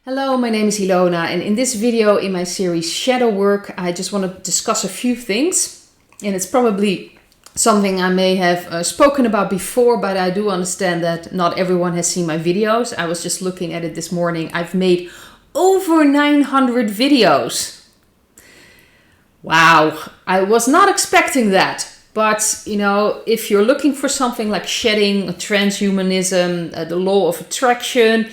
Hello, my name is Ilona, and in this video in my series Shadowwork, I just want to discuss a few things. And it's probably something I may have spoken about before, but I do understand that not everyone has seen my videos. I was just looking at it this morning. I've made over 900 videos. Wow, I was not expecting that. But, you know, if you're looking for something like shedding, transhumanism, the law of attraction,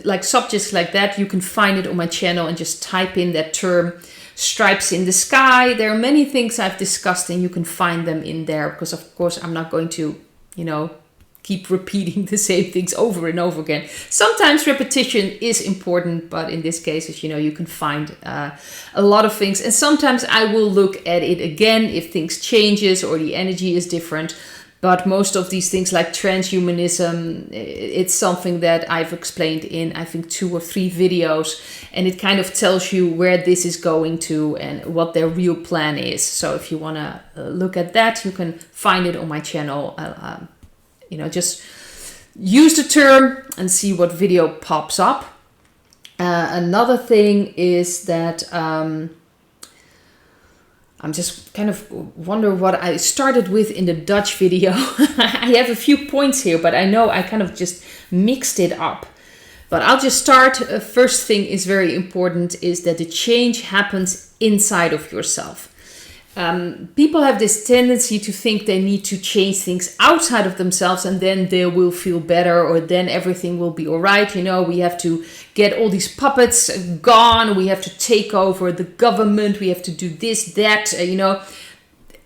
like subjects like that, you can find it on my channel and just type in that term, stripes in the sky. There are many things I've discussed and you can find them in there because, of course, I'm not going to, keep repeating the same things over and over again. Sometimes repetition is important, but in this case, as you know, you can find a lot of things. And sometimes I will look at it again if things changes or the energy is different. But most of these things like transhumanism, it's something that I've explained in, I think, 2 or 3 videos. And it kind of tells you where this is going to and what their real plan is. So if you want to look at that, you can find it on my channel. Just use the term and see what video pops up. Another thing is that I'm just kind of wonder what I started with in the Dutch video. I have a few points here, but I know I kind of just mixed it up. But I'll just start. First thing is very important is that the change happens inside of yourself. People have this tendency to think they need to change things outside of themselves and then they will feel better or then everything will be all right. We have to get all these puppets gone. We have to take over the government. We have to do this, that,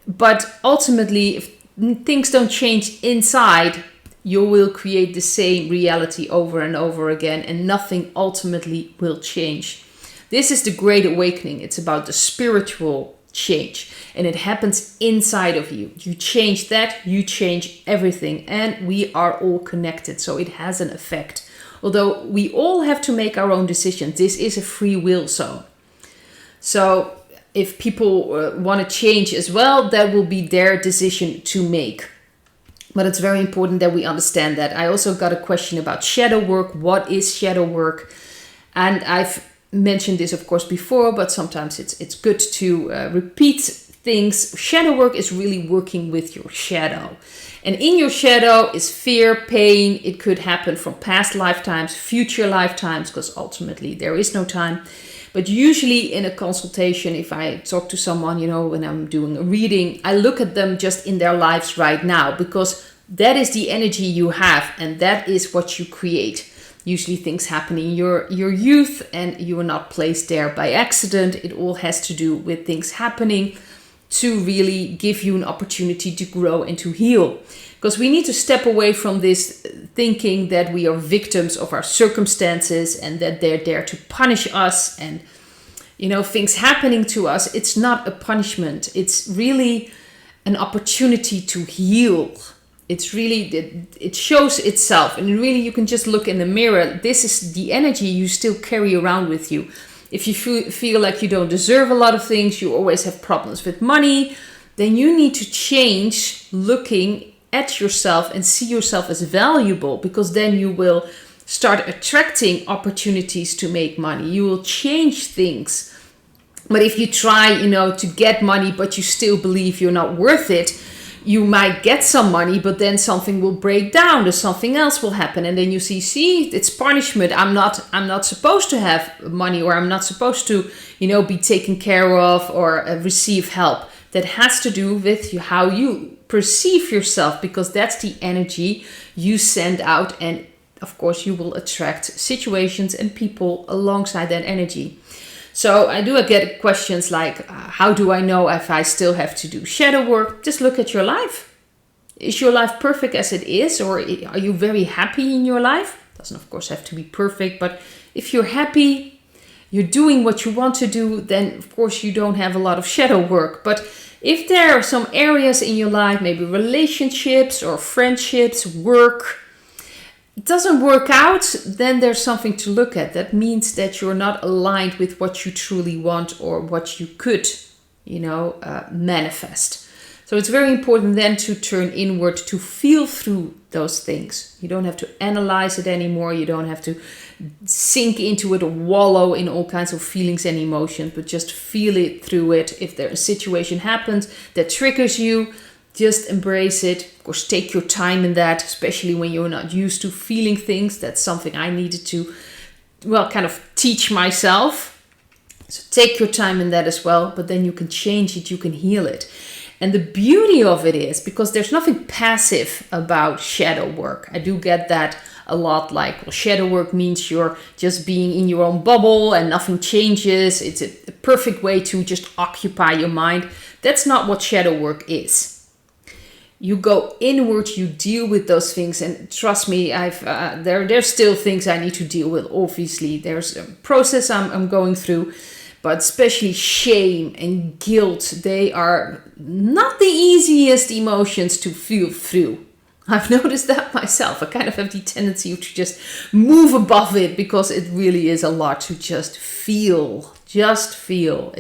But ultimately, if things don't change inside, you will create the same reality over and over again and nothing ultimately will change. This is the Great Awakening. It's about the spiritual change and it happens inside of you. You change that, you change everything, and we are all connected, so it has an effect. Although we all have to make our own decisions. This is a free will zone. So if people want to change as well, that will be their decision to make. But it's very important that we understand that. I also got a question about shadow work. What is shadow work? And I've mentioned this, of course, before, but sometimes it's good to repeat things. Shadow work is really working with your shadow. And in your shadow is fear, pain. It could happen from past lifetimes, future lifetimes, because ultimately there is no time. But usually in a consultation, if I talk to someone, when I'm doing a reading, I look at them just in their lives right now, because that is the energy you have and that is what you create. Usually things happen in your youth and you are not placed there by accident. It all has to do with things happening to really give you an opportunity to grow and to heal. Because we need to step away from this thinking that we are victims of our circumstances and that they're there to punish us and, things happening to us. It's not a punishment. It's really an opportunity to heal. It's really, it shows itself and really you can just look in the mirror. This is the energy you still carry around with you. If you feel like you don't deserve a lot of things, you always have problems with money, then you need to change looking at yourself and see yourself as valuable, because then you will start attracting opportunities to make money. You will change things. But if you try, to get money, but you still believe you're not worth it, you might get some money, but then something will break down. There's something else will happen. And then you see, it's punishment. I'm not supposed to have money, or I'm not supposed to, be taken care of or receive help. That has to do with how you perceive yourself, because that's the energy you send out. And of course, you will attract situations and people alongside that energy. So I do get questions like, how do I know if I still have to do shadow work? Just look at your life. Is your life perfect as it is? Or are you very happy in your life? Doesn't, of course, have to be perfect. But if you're happy, you're doing what you want to do, then, of course, you don't have a lot of shadow work. But if there are some areas in your life, maybe relationships or friendships, work, it doesn't work out, then there's something to look at. That means that you're not aligned with what you truly want or what you could, manifest. So it's very important then to turn inward, to feel through those things. You don't have to analyze it anymore. You don't have to sink into it or wallow in all kinds of feelings and emotions, but just feel it through it. If there a situation happens that triggers you, just embrace it. Of course, take your time in that, especially when you're not used to feeling things. That's something I needed to, well, kind of teach myself. So take your time in that as well, but then you can change it, you can heal it. And the beauty of it is, because there's nothing passive about shadow work. I do get that a lot, like, well, shadow work means you're just being in your own bubble and nothing changes. It's a perfect way to just occupy your mind. That's not what shadow work is. You go inward, you deal with those things, and trust me, there's still things I need to deal with. Obviously, there's a process I'm going through. But especially shame and guilt, they are not the easiest emotions to feel through. I've noticed that myself. I kind of have the tendency to just move above it because it really is a lot to just feel. Just feel.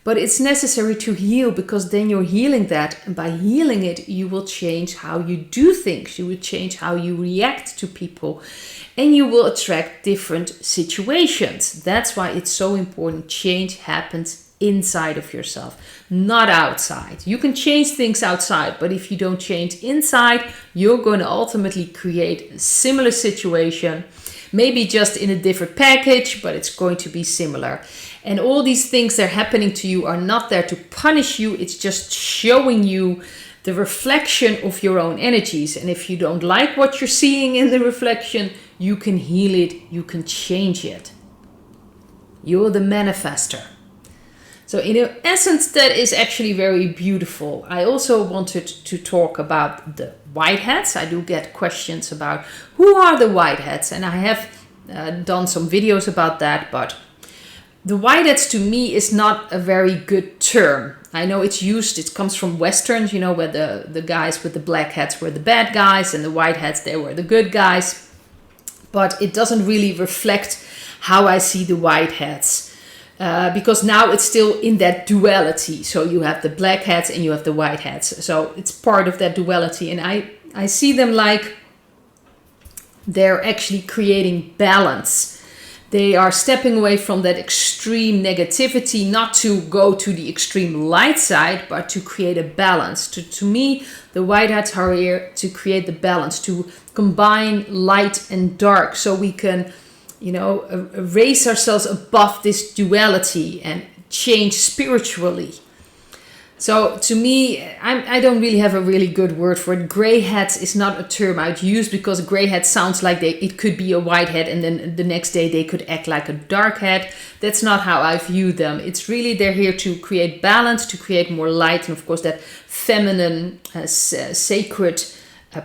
But it's necessary to heal, because then you're healing that. And by healing it, you will change how you do things. You will change how you react to people. And you will attract different situations. That's why it's so important. Change happens inside of yourself, not outside. You can change things outside, but if you don't change inside, you're going to ultimately create a similar situation. Maybe just in a different package, but it's going to be similar. And all these things that are happening to you are not there to punish you. It's just showing you the reflection of your own energies. And if you don't like what you're seeing in the reflection, you can heal it, you can change it. You're the manifester. So in essence, that is actually very beautiful. I also wanted to talk about the white hats. I do get questions about who are the white hats, and I have done some videos about that, but the white hats to me is not a very good term. I know it's used, it comes from Westerns, where the guys with the black hats were the bad guys and the white hats, they were the good guys. But it doesn't really reflect how I see the white hats. Because now it's still in that duality. So you have the black hats and you have the white hats. So it's part of that duality. And I see them like they're actually creating balance. They are stepping away from that extreme negativity, not to go to the extreme light side, but to create a balance. To me, the white hats are here to create the balance, to combine light and dark, so we can, raise ourselves above this duality and change spiritually. So to me, I don't really have a really good word for it. Gray hats is not a term I'd use, because gray hat sounds like it could be a white hat and then the next day they could act like a dark hat. That's not how I view them. It's really, they're here to create balance, to create more light, and of course that feminine, sacred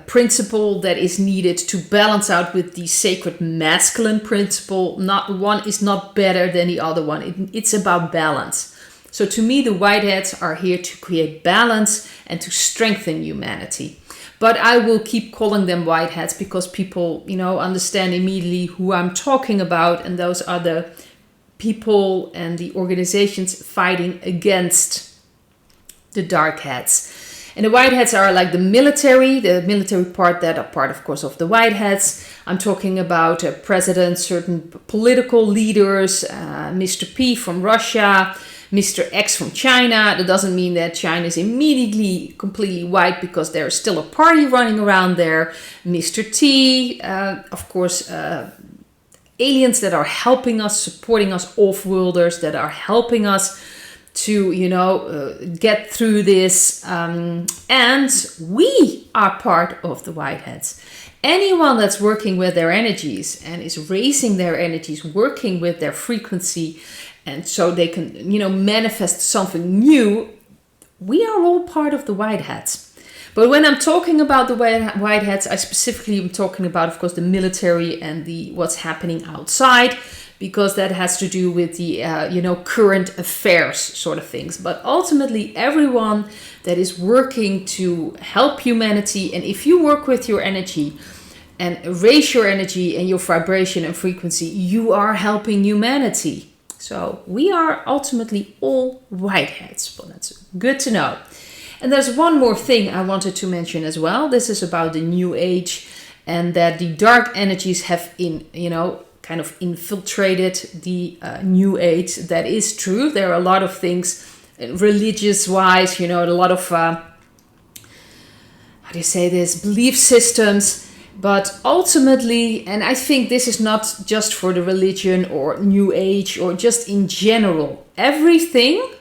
principle that is needed to balance out with the sacred masculine principle. Not one is not better than the other one. It's about balance. So to me, the white hats are here to create balance and to strengthen humanity. But I will keep calling them white hats because people, understand immediately who I'm talking about. And those are the people and the organizations fighting against the dark hats. And the white hats are like the military part that are part, of course, of the white hats. I'm talking about presidents, certain political leaders, Mr. P from Russia, Mr. X from China. That doesn't mean that China is immediately completely white, because there's still a party running around there. Mr. T, of course, aliens that are helping us, supporting us, off-worlders that are helping us to, get through this. And we are part of the white hats. Anyone that's working with their energies and is raising their energies, working with their frequency, and so they can, manifest something new, we are all part of the white hats. But when I'm talking about the white hats, I specifically am talking about, of course, the military and what's happening outside, because that has to do with the, current affairs sort of things. But ultimately, everyone that is working to help humanity, and if you work with your energy and raise your energy and your vibration and frequency, you are helping humanity. So we are ultimately all white hats. Well, that's good to know. And there's one more thing I wanted to mention as well. This is about the New Age, and that the dark energies have kind of infiltrated the New Age. That is true. There are a lot of things religious wise, a lot of belief systems. But ultimately, and I think this is not just for the religion or New Age or just in general, everything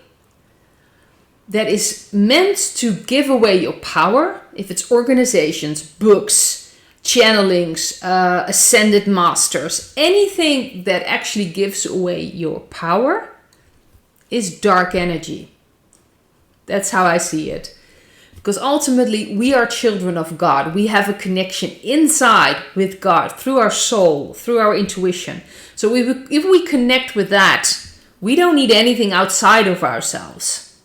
that is meant to give away your power, if it's organizations, books, channelings, ascended masters, anything that actually gives away your power is dark energy. That's how I see it. Because ultimately, we are children of God. We have a connection inside with God through our soul, through our intuition. So if we connect with that, we don't need anything outside of ourselves.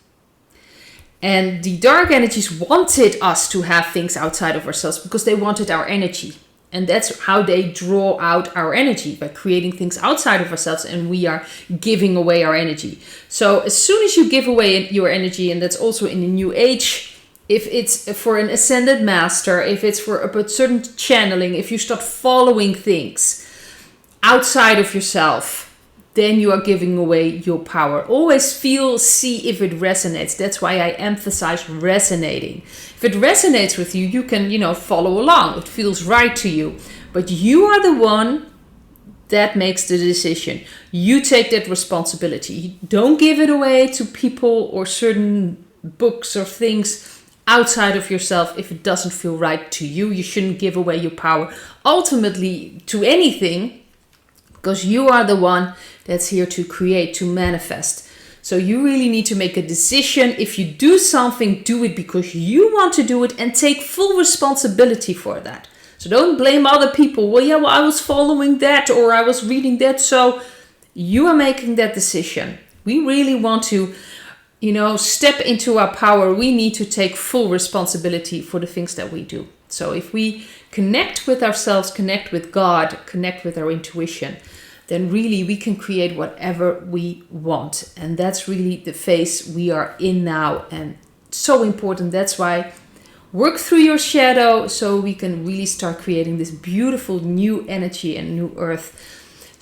And the dark energies wanted us to have things outside of ourselves because they wanted our energy. And that's how they draw out our energy, by creating things outside of ourselves, and we are giving away our energy. So as soon as you give away your energy, and that's also in the New Age, if it's for an ascended master, if it's for a certain channeling, if you start following things outside of yourself, then you are giving away your power. Always see if it resonates. That's why I emphasize resonating. If it resonates with you, you can, follow along. It feels right to you. But you are the one that makes the decision. You take that responsibility. Don't give it away to people or certain books or things outside of yourself. If it doesn't feel right to you, you shouldn't give away your power ultimately to anything, because you are the one that's here to create, to manifest. So you really need to make a decision. If you do something, do it because you want to do it and take full responsibility for that. So don't blame other people. Well, I was following that or I was reading that. So you are making that decision. We really want to step into our power. We need to take full responsibility for the things that we do. So if we connect with ourselves, connect with God, connect with our intuition, then really we can create whatever we want. And that's really the phase we are in now, and so important. That's why work through your shadow, so we can really start creating this beautiful new energy and new earth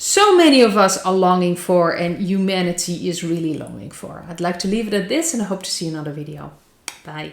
so many of us are longing for, and humanity is really longing for. I'd like to leave it at this, and I hope to see you in another video. Bye.